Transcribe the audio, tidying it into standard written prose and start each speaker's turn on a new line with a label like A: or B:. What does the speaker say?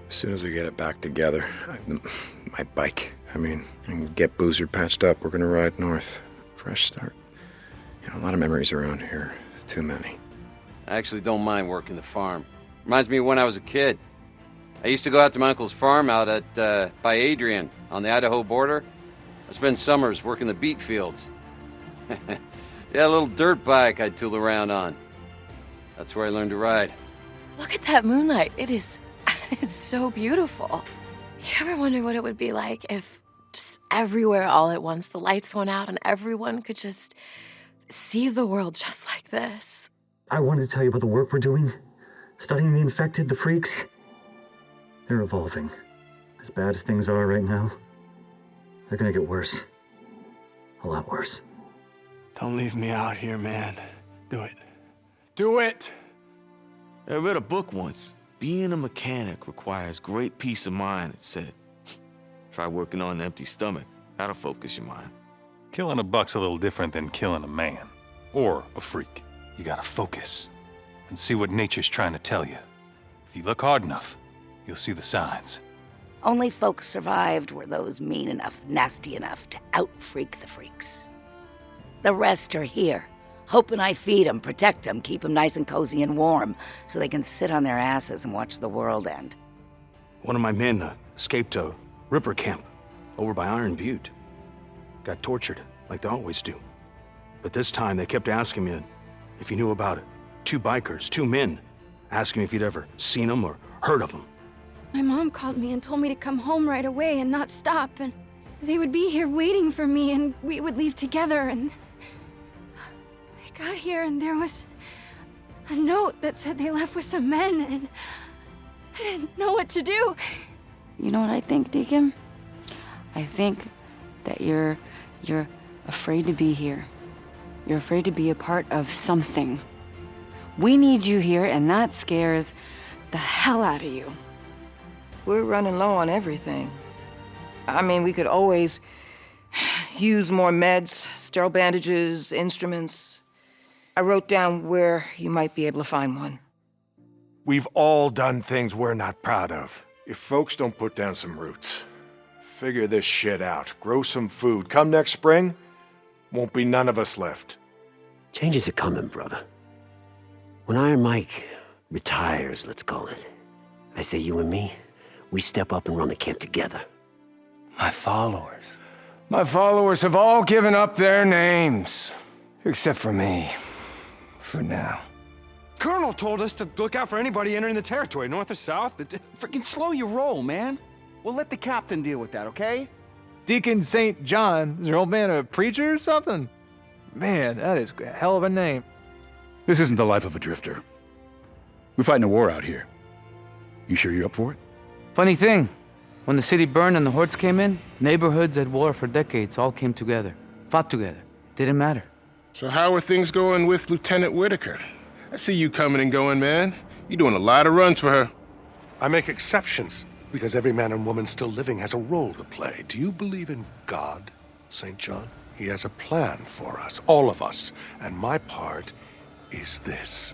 A: As soon as we get it back together, my bike, and get Boozer patched up, we're gonna ride north. Fresh start. A lot of memories around here. Too many.
B: I actually don't mind working the farm. Reminds me of when I was a kid. I used to go out to my uncle's farm out at, by Adrian, on the Idaho border. I spent summers working the beet fields. Yeah, a little dirt bike I'd tool around on. That's where I learned to ride.
C: Look at that moonlight. It's so beautiful. You ever wonder what it would be like if just everywhere all at once the lights went out and everyone could just see the world just like this?
D: I wanted to tell you about the work we're doing. Studying the infected, the freaks. They're evolving. As bad as things are right now, they're gonna get worse. A lot worse.
E: Don't leave me out here, man. Do it. Do it!
F: I read a book once. Being a mechanic requires great peace of mind, it said. Try working on an empty stomach. That'll focus your mind.
G: Killing a buck's a little different than killing a man. Or a freak. You gotta focus and see what nature's trying to tell you. If you look hard enough, you'll see the signs.
H: Only folks survived were those mean enough, nasty enough to out-freak the freaks. The rest are here, hoping I feed them, protect them, keep them nice and cozy and warm, so they can sit on their asses and watch the world end.
E: One of my men escaped a Ripper camp over by Iron Butte. Got tortured, like they always do. But this time they kept asking me if he knew about it. 2 bikers, 2 men, asking me if he'd ever seen them or heard of them.
I: My mom called me and told me to come home right away and not stop, and they would be here waiting for me and we would leave together, and I got here and there was a note that said they left with some men, and I didn't know what to do.
C: You know what I think, Deacon? I think that you're afraid to be here. You're afraid to be a part of something. We need you here, and that scares the hell out of you.
J: We're running low on everything. We could always use more meds, sterile bandages, instruments. I wrote down where you might be able to find one.
K: We've all done things we're not proud of. If folks don't put down some roots, figure this shit out, grow some food, come next spring, won't be none of us left.
L: Changes are coming, brother. When Iron Mike retires, let's call it, I say you and me, we step up and run the camp together.
M: My followers have all given up their names. Except for me. For now.
E: Colonel told us to look out for anybody entering the territory, north or south.
N: Freaking slow your roll, man. We'll let the captain deal with that, okay?
O: Deacon St. John. Is your old man a preacher or something? Man, that is a hell of a name.
P: This isn't the life of a drifter. We're fighting a war out here. You sure you're up for it?
N: Funny thing, when the city burned and the hordes came in, neighborhoods at war for decades all came together, fought together. Didn't matter.
Q: So how are things going with Lieutenant Whitaker? I see you coming and going, man. You're doing a lot of runs for her.
K: I make exceptions, because every man and woman still living has a role to play. Do you believe in God, St. John? He has a plan for us, all of us, and my part is this.